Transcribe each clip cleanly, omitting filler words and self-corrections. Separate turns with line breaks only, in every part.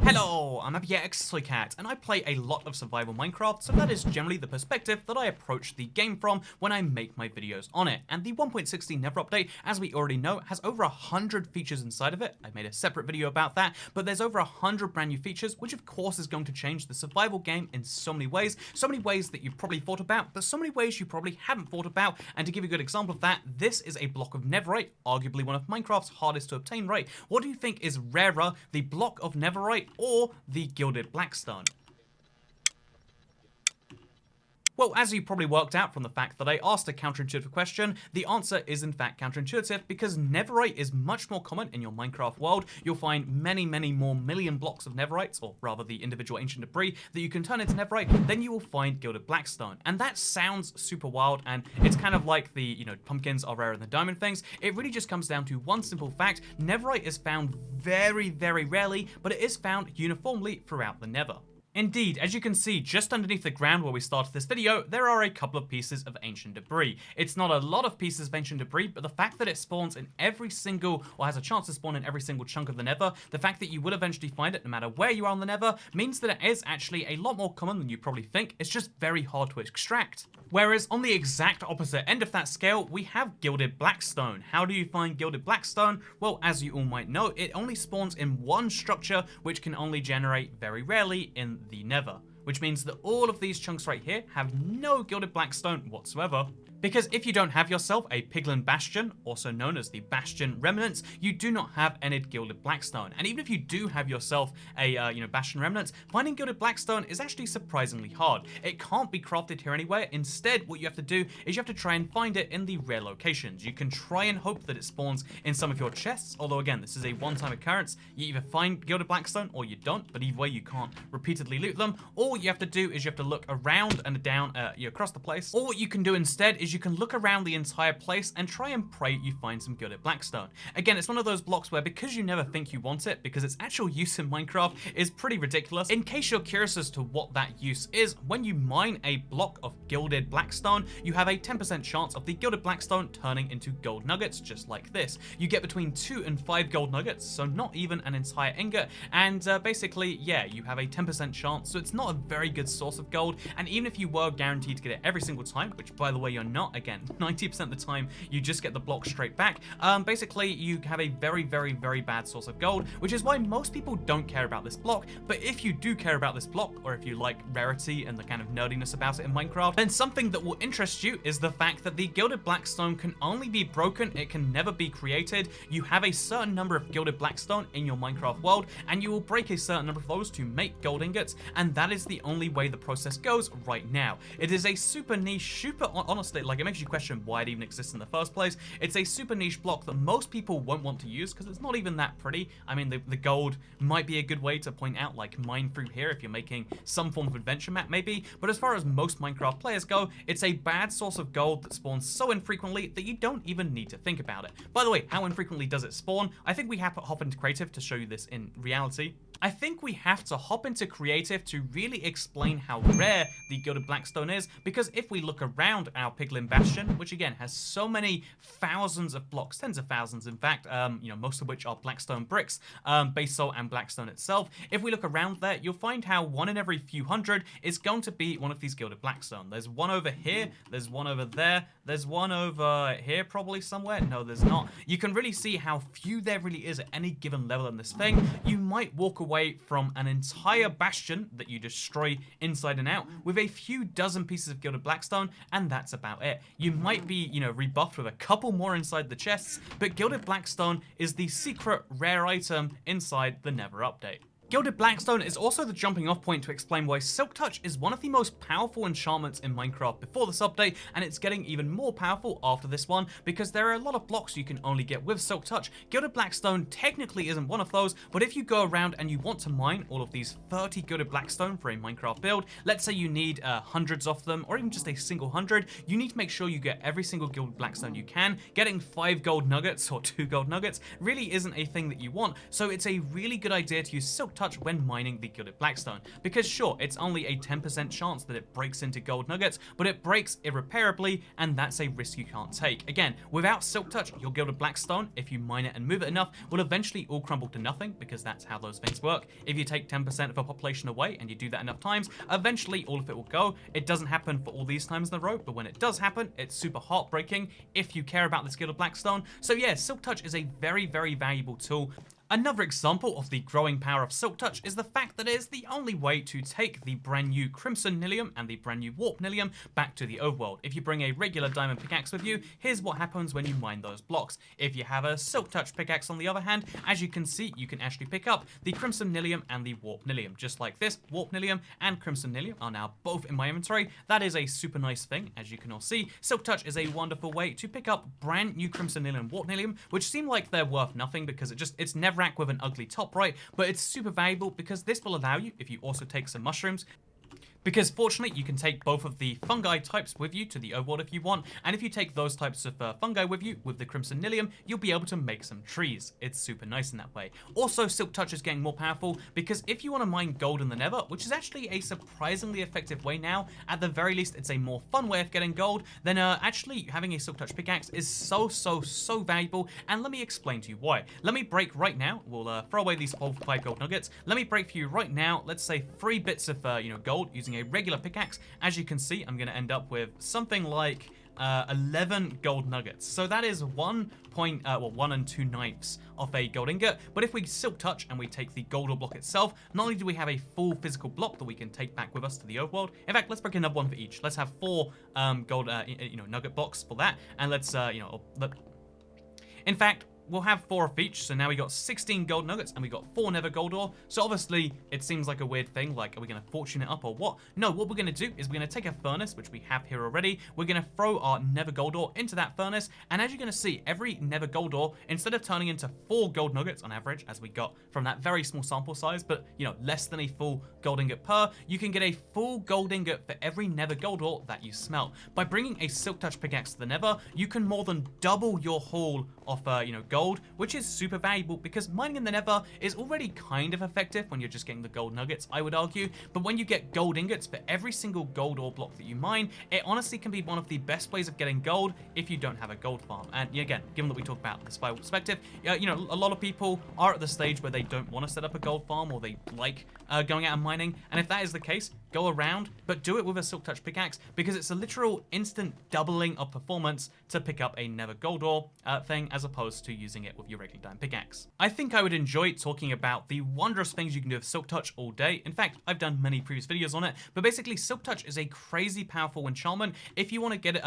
Hello, I'm Cat, and I play a lot of survival Minecraft, so that is generally the perspective that I approach the game from when I make my videos on it. And the 1.16 Nether update, as we already know, has over 100 features inside of it. I made a separate video about that, but there's over 100 brand new features, which of course is going to change the survival game in so many ways that you've probably thought about, but so many ways you probably haven't thought about. And to give you a good example of that, this is a block of netherite, arguably one of Minecraft's hardest to obtain, right? What do you think is rarer, the block of netherite or the gilded blackstone? Well, as you probably worked out from the fact that I asked a counterintuitive question, the answer is in fact counterintuitive because netherite is much more common in your Minecraft world. You'll find many more million blocks of netherites, or rather the individual ancient debris, that you can turn into netherite, then you will find gilded blackstone. And that sounds super wild, and it's kind of like the, pumpkins are rarer than diamond things. It really just comes down to one simple fact: netherite is found very rarely, but it is found uniformly throughout the nether. Indeed, as you can see just underneath the ground where we started this video, there are a couple of pieces of ancient debris. It's not a lot of pieces of ancient debris, but the fact that it spawns in every single, or has a chance to spawn in every single chunk of the nether, the fact that you will eventually find it no matter where you are on the nether, means that it is actually a lot more common than you probably think. It's just very hard to extract. Whereas on the exact opposite end of that scale, we have gilded blackstone. How do you find gilded blackstone? Well, as you all might know, it only spawns in one structure, which can only generate very rarely in the nether, which means that all of these chunks right here have no gilded blackstone whatsoever. Because if you don't have yourself a piglin bastion, also known as the bastion remnants, you do not have any gilded blackstone. And even if you do have yourself a bastion remnants, finding gilded blackstone is actually surprisingly hard. It can't be crafted here anywhere. Instead, what you have to do is you have to try and find it in the rare locations. You can try and hope that it spawns in some of your chests, although again, this is a one-time occurrence. You either find gilded blackstone or you don't, but either way, you can't repeatedly loot them. All you have to do is you have to look around and down across the place. Or what you can do instead is you can look around the entire place and try and pray you find some gilded blackstone. Again, it's one of those blocks where, because you never think you want it, because its actual use in Minecraft is pretty ridiculous. In case you're curious as to what that use is, when you mine a block of gilded blackstone, you have a 10% chance of the gilded blackstone turning into gold nuggets, just like this. You get between 2 and 5 gold nuggets, so not even an entire ingot, and basically, yeah, you have a 10% chance, so it's not a very good source of gold. And even if you were guaranteed to get it every single time, which by the way you're not, again, 90% of the time you just get the block straight back, basically you have a very bad source of gold, which is why most people don't care about this block. But if you do care about this block, or if you like rarity and the kind of nerdiness about it in Minecraft, then something that will interest you is the fact that the gilded blackstone can only be broken, it can never be created. You have a certain number of gilded blackstone in your Minecraft world, and you will break a certain number of those to make gold ingots, and that is the only way the process goes right now. It is a super niche, super, honestly, like, it makes you question why it even exists in the first place. It's a super niche block that most people won't want to use because it's not even that pretty. I mean, the gold might be a good way to point out, like, mine through here if you're making some form of adventure map maybe, but as far as most Minecraft players go, it's a bad source of gold that spawns so infrequently that you don't even need to think about it. By the way, how infrequently does it spawn? I think we have to hop into creative to show you this in reality. I think we have to hop into creative to really explain how rare the gilded blackstone is, because if we look around our piglin bastion, which again has so many thousands of blocks, tens of thousands in fact, most of which are blackstone bricks, basalt and blackstone itself, if we look around there, you'll find how one in every few hundred is going to be one of these gilded blackstone. There's one over here, there's one over there, there's one over here probably somewhere. No, there's not. You can really see how few there really is at any given level in this thing. You might walk away from an entire bastion that you destroy inside and out with a few dozen pieces of gilded blackstone, and that's about it. You might be, rebuffed with a couple more inside the chests, but gilded blackstone is the secret rare item inside the Nether update. Gilded blackstone is also the jumping off point to explain why Silk Touch is one of the most powerful enchantments in Minecraft before this update, and it's getting even more powerful after this one, because there are a lot of blocks you can only get with Silk Touch. Gilded blackstone technically isn't one of those, but if you go around and you want to mine all of these 30 gilded blackstone for a Minecraft build, let's say you need hundreds of them, or even just a single 100, you need to make sure you get every single gilded blackstone you can. Getting 5 gold nuggets or 2 gold nuggets really isn't a thing that you want, so it's a really good idea to use Silk silk touch when mining the gilded blackstone. Because sure, it's only a 10% chance that it breaks into gold nuggets, but it breaks irreparably, and that's a risk you can't take. Again, without silk touch, your gilded blackstone, if you mine it and move it enough, will eventually all crumble to nothing, because that's how those things work. If you take 10% of a population away and you do that enough times, eventually all of it will go. It doesn't happen for all these times in a row, but when it does happen, it's super heartbreaking if you care about this gilded blackstone. So yeah, silk touch is a very, very valuable tool. Another example of the growing power of silk touch is the fact that it is the only way to take the brand new crimson nilium and the brand new warp nilium back to the overworld. If you bring a regular diamond pickaxe with you, here's what happens when you mine those blocks. If you have a silk touch pickaxe on the other hand, as you can see, you can actually pick up the crimson nilium and the warp nilium. Just like this, warp nilium and crimson nilium are now both in my inventory. That is a super nice thing, as you can all see. Silk touch is a wonderful way to pick up brand new crimson nilium and warp nilium, which seem like they're worth nothing because it's never with an ugly top, right? But it's super valuable because this will allow you, if you also take some mushrooms, because fortunately you can take both of the fungi types with you to the overworld if you want, and if you take those types of fungi with you with the crimson nilium, you'll be able to make some trees. It's super nice in that way. Also, silk touch is getting more powerful because if you want to mine gold in the Nether, which is actually a surprisingly effective way now, at the very least it's a more fun way of getting gold, then actually having a silk touch pickaxe is so valuable, and let me explain to you why. Let me break right now. We'll throw away these 5 gold nuggets. Let me break for you right now, let's say 3 bits of gold using a regular pickaxe. As you can see, I'm going to end up with something like 11 gold nuggets. So that is 1 and 2/9 of a gold ingot. But if we silk touch and we take the gold ore block itself, not only do we have a full physical block that we can take back with us to the overworld. In fact, let's break another one for each. Let's have 4 gold nugget blocks for that, and let's in fact, we'll have 4 of each, so now we got 16 gold nuggets and we got 4 nether gold ore. So obviously it seems like a weird thing, like are we going to fortune it up or what? No, what we're going to do is we're going to take a furnace, which we have here already. We're going to throw our nether gold ore into that furnace, and as you're going to see, every nether gold ore, instead of turning into 4 gold nuggets on average, as we got from that very small sample size, but less than a full gold ingot per, you can get a full gold ingot for every nether gold ore that you smelt. By bringing a silk touch pickaxe to the nether, you can more than double your haul of gold, which is super valuable because mining in the Nether is already kind of effective when you're just getting the gold nuggets, I would argue, but when you get gold ingots for every single gold ore block that you mine, it honestly can be one of the best ways of getting gold if you don't have a gold farm. And again, given that we talk about the survival perspective, a lot of people are at the stage where they don't want to set up a gold farm, or they like going out and mining, and if that is the case, go around, but do it with a silk touch pickaxe because it's a literal instant doubling of performance to pick up a nether gold ore thing as opposed to using it with your regular diamond pickaxe. I think I would enjoy talking about the wondrous things you can do with silk touch all day. In fact, I've done many previous videos on it, but basically silk touch is a crazy powerful enchantment if you want to get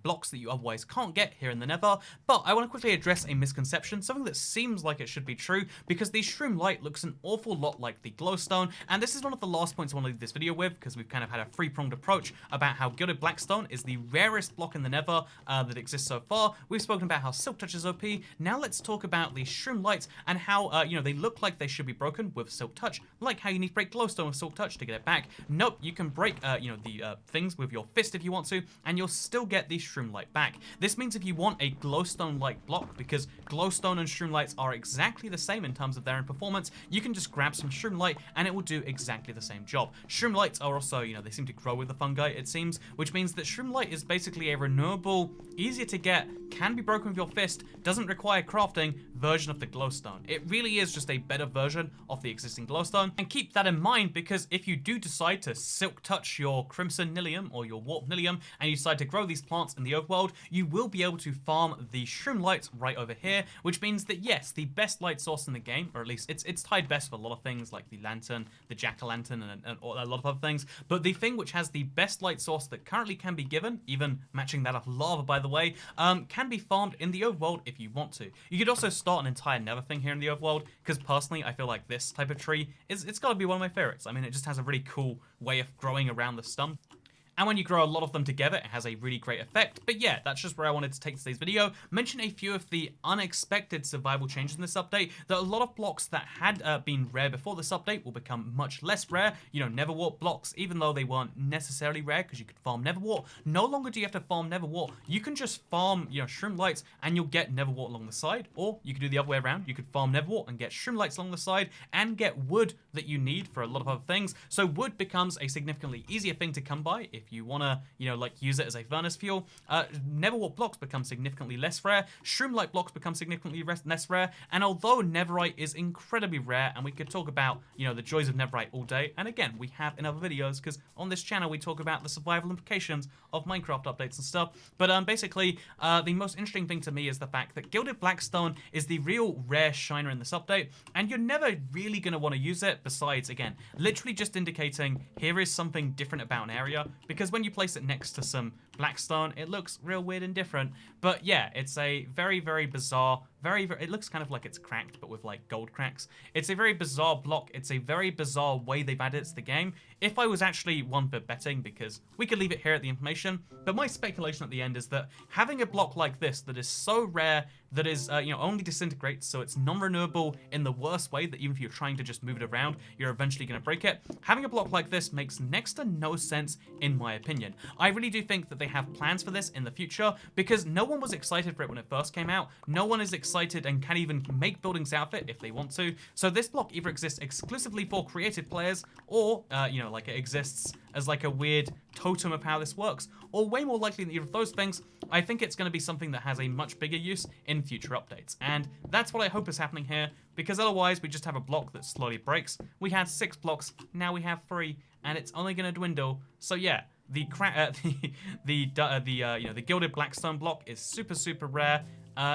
blocks that you otherwise can't get here in the Nether. But I want to quickly address a misconception, something that seems like it should be true, because the Shroomlight looks an awful lot like the glowstone, and this is one of the last points I want to leave this video with, because we've kind of had a three-pronged approach about how gilded blackstone is the rarest block in the Nether that exists so far. We've spoken about how silk touch is OP. Now let's talk about the Shroomlights and how they look like they should be broken with silk touch, like how you need to break glowstone with silk touch to get it back. Nope, you can break the things with your fist if you want to, and you'll still get the Shroomlight back. This means if you want a glowstone-like block, because glowstone and Shroomlights are exactly the same in terms of their own performance, you can just grab some Shroomlight and it will do exactly the same job. Shroomlights are also, they seem to grow with the fungi, it seems, which means that Shroomlight is basically a renewable, easier to get, can be broken with your fist, doesn't require crafting version of the glowstone. It really is just a better version of the existing glowstone, and keep that in mind because if you do decide to silk touch your crimson nilium or your warp nilium and you decide to grow these plants in the overworld, you will be able to farm the Shroomlights right over here, which means that yes, the best light source in the game, or at least it's tied best for a lot of things like the lantern, the jack-o'-lantern, and a lot of other things, but the thing which has the best light source that currently can be given, even matching that of lava by the way, can be farmed in the overworld if you want to. You could also start an entire nether thing here in the overworld, because personally I feel like this type of tree it's got to be one of my favorites. I mean, it just has a really cool way of growing around the stump. And when you grow a lot of them together, it has a really great effect. But yeah, that's just where I wanted to take today's video. Mention a few of the unexpected survival changes in this update, that a lot of blocks that had been rare before this update will become much less rare. You know, Netherwart blocks, even though they weren't necessarily rare because you could farm Netherwart, no longer do you have to farm Netherwart. You can just farm, you know, Shroomlights and you'll get Netherwart along the side. Or you could do the other way around. You could farm Netherwart and get Shroomlights along the side and get wood that you need for a lot of other things. So wood becomes a significantly easier thing to come by if you want to, you know, like use it as a furnace fuel. Netherwart blocks become significantly less rare. Shroomlight blocks become significantly less rare. And although Netherite is incredibly rare, and we could talk about, you know, the joys of Netherite all day, and again, we have in other videos, because on this channel we talk about the survival implications of Minecraft updates and stuff. But basically, the most interesting thing to me is the fact that gilded blackstone is the real rare shiner in this update, and you're never really going to want to use it besides, again, literally just indicating here is something different about an area, because when you place it next to some blackstone, it looks real weird and different. But yeah, it's a very, very bizarre, it looks kind of like it's cracked, but with like gold cracks. It's a very bizarre block. It's a very bizarre way they've added it to the game. If I was actually one for betting, because we could leave it here at the information, but my speculation at the end is that having a block like this that is so rare, that is, you know, only disintegrates, so it's non-renewable in the worst way, that even if you're trying to just move it around, you're eventually going to break it. Having a block like this makes next to no sense, in my opinion. I really do think that they have plans for this in the future, because no one was excited for it when it first came out. No one is excited and can even make buildings out of it if they want to. So this block either exists exclusively for creative players, or, you know, like it exists as like a weird totem of how this works, or way more likely than either of those things, I think it's going to be something that has a much bigger use in future updates. And that's what I hope is happening here, because otherwise we just have a block that slowly breaks. We had 6 blocks, now we have 3, and it's only going to dwindle. So yeah, the gilded blackstone block is super, super rare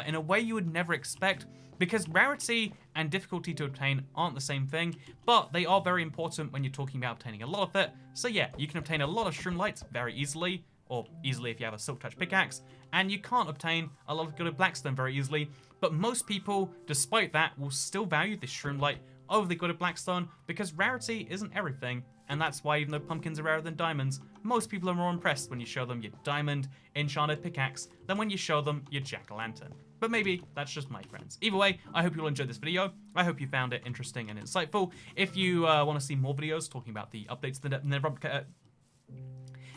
in a way you would never expect, because rarity and difficulty to obtain aren't the same thing, but they are very important when you're talking about obtaining a lot of it. So yeah, you can obtain a lot of Shroomlights very easily, or easily if you have a silk touch pickaxe, and you can't obtain a lot of gilded blackstone very easily, but most people, despite that, will still value this Shroomlight over the gilded blackstone, because rarity isn't everything. And that's why, even though pumpkins are rarer than diamonds, most people are more impressed when you show them your diamond enchanted pickaxe than when you show them your jack-o'-lantern. But maybe that's just my friends. Either way, I hope you all enjoyed this video. I hope you found it interesting and insightful. If you want to see more videos talking about the updates to the Nether update,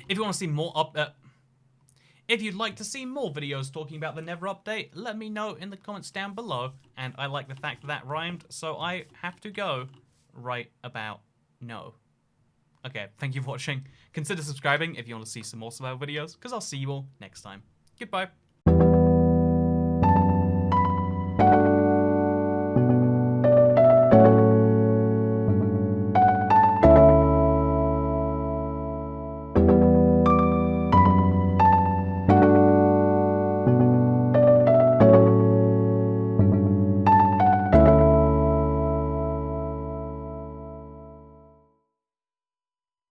if you want to see more if you'd like to see more videos talking about the Nether update, let me know in the comments down below. And I like the fact that that rhymed, so I have to go right about now. Okay, thank you for watching. Consider subscribing if you want to see some more survival videos, because I'll see you all next time. Goodbye.